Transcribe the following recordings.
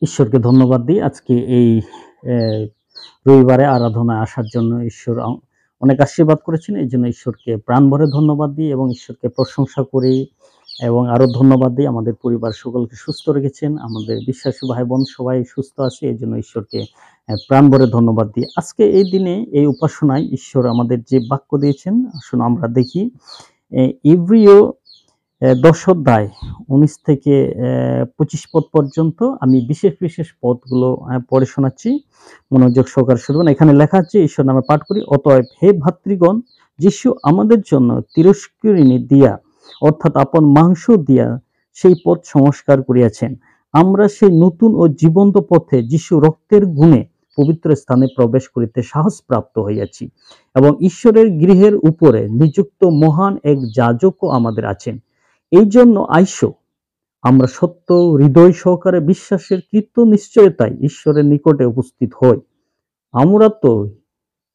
ঈশ্বরকে ধন্যবাদ দিই আজকে এই রবিবারে আরাধনায় আসার জন্য। ঈশ্বর অনেক আশীর্বাদ করেছেন, এই জন্য ঈশ্বরকে প্রাণ ভরে ধন্যবাদ দিই এবং ঈশ্বরকে প্রশংসা করি এবং আরো ধন্যবাদ দিই আমাদের পরিবার সকলকে সুস্থ রেখেছেন, আমাদের বিশ্বাসী ভাই বোন সবাই সুস্থ আছে, এই জন্য ঈশ্বরকে প্রাণ ভরে ধন্যবাদ দিই। আজকে এই দিনে এই উপাসনায় ঈশ্বর আমাদের যে বাক্য দিয়েছেন, আসুন আমরা দেখি। ইব্রিয় 10 অধ্যায় 19 থেকে 25 পদ পর্যন্ত আমি বিশেষ বিশেষ পদগুলো পড়ে শোনাচ্ছি, মনোযোগ সহকারে শুনবেন। এখানে লেখা আছে, ঈশ্বর নামে পাঠ করি। অতএব হে ভাতৃগণ, যিশু আমাদের জন্য তিরস্করিণী দিয়া অর্থাৎ আপন মাংস দিয়া সেই পথ সংস্কার করিয়াছেন। আমরা সেই নতুন ও জীবন্ত পথে যিশু রক্তের গুণে পবিত্র স্থানে প্রবেশ করিতে সাহস প্রাপ্ত হইয়াছি এবং ঈশ্বরের গৃহের উপরে নিযুক্ত মহান এক যাজকও আমাদের আছেন। এই জন্য আইসো, আমরা সত্য হৃদয় সহকারে বিশ্বাসের কৃত্য নিশ্চয়তায় ঈশ্বরের নিকটে উপস্থিত হই। আমরা তো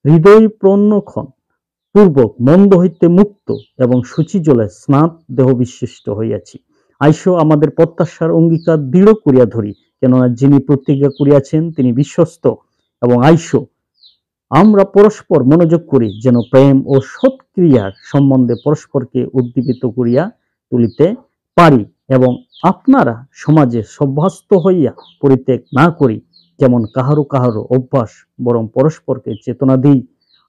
হৃদয় প্রণক্ষণ পূর্বক মন্দ হইতে মুক্ত এবং সূচি জলে স্নাত দেহ বিশিষ্ট হইয়াছি। আইসো, আমাদের প্রত্যাশার অঙ্গীকার দৃঢ় করিয়া ধরি, কেননা যিনি প্রতিজ্ঞা করিয়াছেন তিনি বিশ্বস্ত। এবং আইসো, আমরা পরস্পর মনোযোগ করি, যেন প্রেম ও সৎক্রিয়ার সম্বন্ধে পরস্পরকে উদ্দীপিত করিয়া তুলিতে পারি এবং আপনারা সমাজে সভ্যস্ত হইয়া পরিত্যাগ না করি, যেমন কাহারো কাহারো অভ্যাস, বরং পরস্পরকে চেতনা দিই।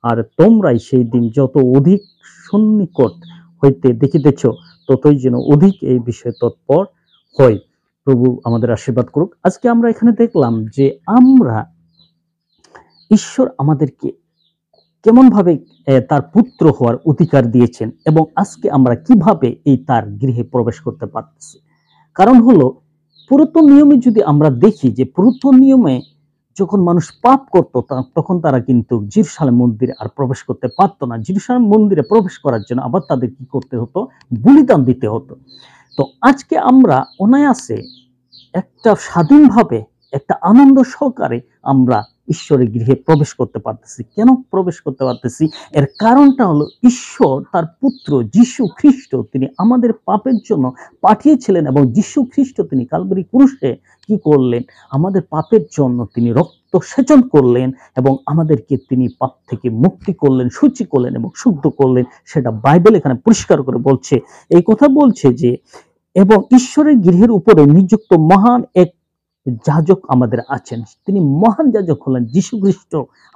আর তোমরাই সেই দিন যত অধিক সন্নিকট হইতে দেখিতেছ, ততই যেন অধিক এই বিষয়ে তৎপর হয়। প্রভু আমাদের আশীর্বাদ করুক। আজকে আমরা এখানে দেখলাম যে আমরা ঈশ্বর আমাদেরকে কেমন ভাবে তার পুত্র হওয়ার অধিকার দিয়েছেন এবং আজকে আমরা কিভাবে এই তার গৃহে প্রবেশ করতে পারতেছি। কারণ হলো, পুরাতন নিয়মে যদি আমরা দেখি যে পুরাতন নিয়মে যখন মানুষ পাপ করত তখন তারা কিন্তু জেরুজালেম মন্দিরে আর প্রবেশ করতে পারতো না। জেরুজালেম মন্দিরে প্রবেশ করার জন্য আবার তাদের কি করতে হতো? বলিদান দিতে হতো। তো আজকে আমরা অনায়াসে একটা স্বাধীনভাবে একটা আনন্দ সহকারে আমরা ঈশ্বরের গৃহে প্রবেশ করতে পারতেছি। কেন প্রবেশ করতে পারতেছি? এর কারণটা হলো, ঈশ্বর তার পুত্র যীশু খ্রিস্ট তিনি আমাদের পাপের জন্য পাঠিয়েছিলেন এবং যীশু খ্রিস্ট তিনি কালভারি ক্রুশে কি করলেন? আমাদের পাপের জন্য তিনি রক্ত সেচন করলেন এবং আমাদেরকে তিনি পাপ থেকে মুক্তি করলেন, শুচি করলেন এবং শুদ্ধ করলেন। সেটা বাইবেল এখানে পরিষ্কার করে বলছে। এই কথা বলছে যে, এবং ঈশ্বরের গৃহের উপরে নিযুক্ত মহান এক যাজক আমাদের আছেন। তিনি মহান যাজক হলেন যীশু খ্রিস্ট।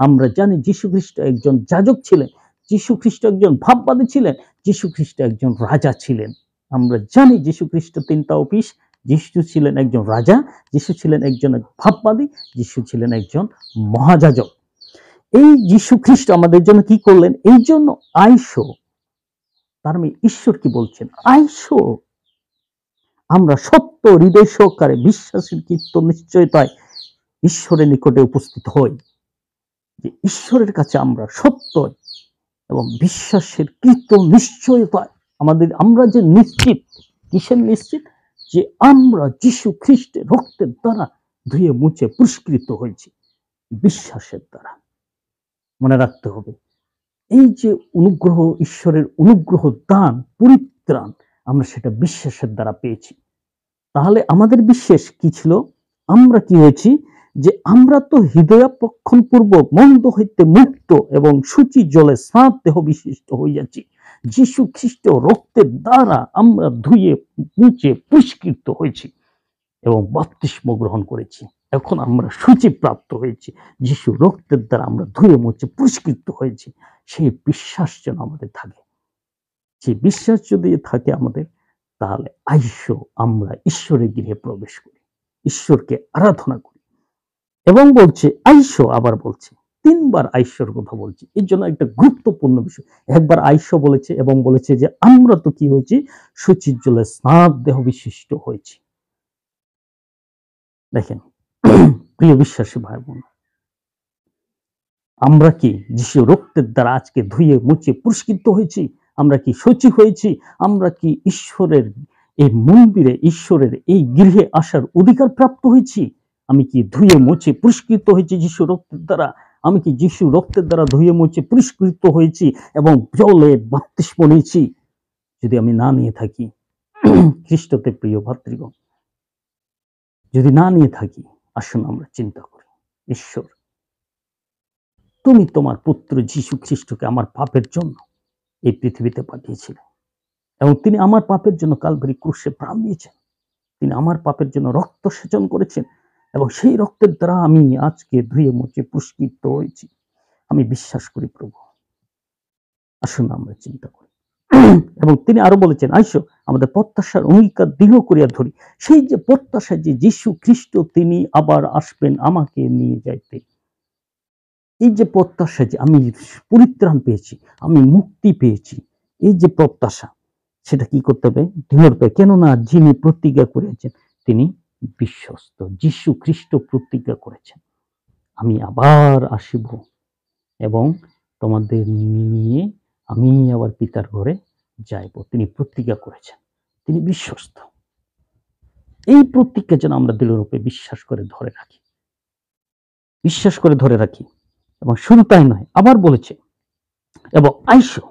আমরা জানি যীশু খ্রিস্ট একজন যাজক ছিলেন, যীশু খ্রিস্ট একজন ভাববাদী ছিলেন, যীশু খ্রিস্ট একজন রাজা ছিলেন। আমরা জানি যীশু খ্রিস্ট তিনটা অফিস। যীশু ছিলেন একজন রাজা, যীশু ছিলেন একজন ভাববাদী, যীশু ছিলেন একজন মহাযাজক। এই যীশু খ্রিস্ট আমাদের জন্য কি করলেন? এই জন্য আইসো, তার মানে ঈশ্বর কি বলছেন? আইসো, আমরা সত্য হৃদয় সহকারে বিশ্বাসের কৃত্য নিশ্চয়তায় ঈশ্বরের নিকটে উপস্থিত হই। যে ঈশ্বরের কাছে আমরা সত্য এবং বিশ্বাসের কৃত্য নিশ্চয়তায় আমরা যে নিশ্চিত, কিসের নিশ্চিত? যে আমরা যীশু খ্রিস্টের রক্তের দ্বারা ধুয়ে মুছে পুরস্কৃত হয়েছি, বিশ্বাসের দ্বারা। মনে রাখতে হবে, এই যে অনুগ্রহ, ঈশ্বরের অনুগ্রহ দান, পরিত্রাণ, আমরা সেটা বিশ্বাসের দ্বারা পেয়েছি। তাহলে আমাদের বিশ্বাস কি ছিল? আমরা কি হয়েছি? যে আমরা তো হৃদয়াপক্ষণ পূর্বক মন্দ হইতে মুক্ত এবং সূচি জলে স্নাত দেহ বিশিষ্ট হইয়াছি। যীশু খ্রিস্ট রক্তের দ্বারা আমরা ধুয়ে মুছে পুরস্কৃত হয়েছি এবং বাপ্তিস্ম গ্রহণ করেছি। এখন আমরা সূচি প্রাপ্ত হয়েছি, যীশু রক্তের দ্বারা আমরা ধুয়ে মুছে পুরস্কৃত হয়েছি। সেই বিশ্বাস যেন আমাদের থাকে। সেই বিশ্বাস যদি থাকে আমাদের, তাহলে আইসো, আমরা ঈশ্বরের গৃহে প্রবেশ করি, ঈশ্বরকে আরাধনা করি। এবং বলছে আইসো, আবার বলছে তিনবার আইসোর কথা বলছে। এর জন্য একটা গুরুত্বপূর্ণ বিষয়। একবার আইসো বলেছে এবং বলেছে যে আমরা তো কি হয়েছি? সূচির জলে স্নাত দেহ বিশিষ্ট হয়েছি। দেখেন প্রিয় বিশ্বাসী ভাই বোন, আমরা কি যিশু রক্তের দ্বারা আজকে ধুয়ে মুছে পুরস্কৃত হয়েছি? আমরা কি সূচি হয়েছি? আমরা কি ঈশ্বরের এই মন্দিরে, ঈশ্বরের এই গৃহে আসার অধিকার প্রাপ্ত হয়েছি? আমি কি ধুয়ে মুছে পুরস্কৃত হয়েছি যিশু রক্তের দ্বারা? আমি কি যিশু রক্তের দ্বারা ধুয়ে মুছে পুরস্কৃত হয়েছি এবং জলে বাপ্তিস্ম নিয়েছি? যদি আমি না নিয়ে থাকি, খ্রিস্টতে প্রিয় ভাতৃগণ, যদি না নিয়ে থাকি, আসুন আমরা চিন্তা করি, ঈশ্বর, তুমি তোমার পুত্র যীশু খ্রিস্টকে আমার পাপের জন্য এই পৃথিবীতে পাঠিয়েছিলে এবং তিনি আমার পাপের জন্য কালভারি ক্রুশে প্রাণ দিয়েছেন। তিনি আমার পাপের জন্য রক্ত সেচন করেছেন এবং সেই রক্তের দ্বারা আমি আজকে ধুয়ে মুছে পুষ্কৃত হয়েছি। আমি বিশ্বাস করি প্রভু। আসুন আমরা চিন্তা করি। এবং তিনি আরো বলেছেন, আইসো আমাদের প্রত্যাশার অঙ্গীকার দৃঢ় করিয়া ধরি। সেই যে প্রত্যাশা যে যীশু খ্রিস্ট তিনি আবার আসবেন আমাকে নিয়ে যাইতে, এই যে প্রত্যাশা যে আমি পরিত্রাণ পেয়েছি, আমি মুক্তি পেয়েছি, এই যে প্রত্যাশা, সেটা কি করতে হবে? দৃঢ়রূপে। কেননা যিনি প্রতিজ্ঞা করেছেন তিনি বিশ্বস্ত। যীশু খ্রিস্ট প্রতিজ্ঞা করেছেন, আমি আবার আসিব এবং তোমাদের নিয়ে আমি আবার পিতার ঘরে যাইব। তিনি প্রতিজ্ঞা করেছেন, তিনি বিশ্বস্ত। এই প্রতিজ্ঞা যেন আমরা দৃঢ়রূপে বিশ্বাস করে ধরে রাখি, বিশ্বাস করে ধরে রাখি। এবং শুধু তাই নয়, আবার বলেছে, এবং আইসো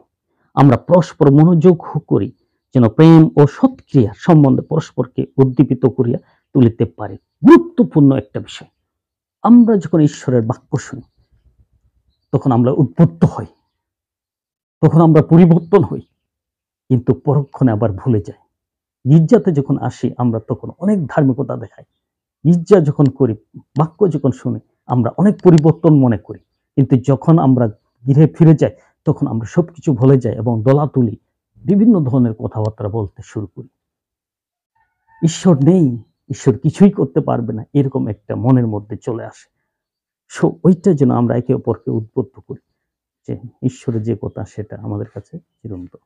আমরা পরস্পর মনোযোগ করি যেন প্রেম ও সৎক্রিয়া সম্বন্ধে পরস্পরকে উদ্দীপিত করিয়া তুলিতে পারে। গুরুত্বপূর্ণ একটা বিষয়। আমরা যখন ঈশ্বরের বাক্য শুনি তখন আমরা উদ্বুদ্ধ হই, তখন আমরা পরিবর্তন হই, কিন্তু পরক্ষণে আবার ভুলে যাই। গির্জাতে যখন আসি আমরা তখন অনেক ধার্মিকতা দেখাই, গির্জা যখন করি, বাক্য যখন শুনি আমরা অনেক পরিবর্তন মনে করি, কিন্তু যখন আমরা গৃহে ফিরে যাই তখন আমরা সবকিছু ভুলে যাই এবং দলাতুলি বিভিন্ন ধরনের কথাবার্তা বলতে শুরু করি। ঈশ্বর নেই, ঈশ্বর কিছুই করতে পারবে না, এরকম একটা মনের মধ্যে চলে আসে। সো ওইটা যেন আমরা একে অপরকে উদ্বুদ্ধ করি যে ঈশ্বরের যে কথা সেটা আমাদের কাছে চিরন্তন।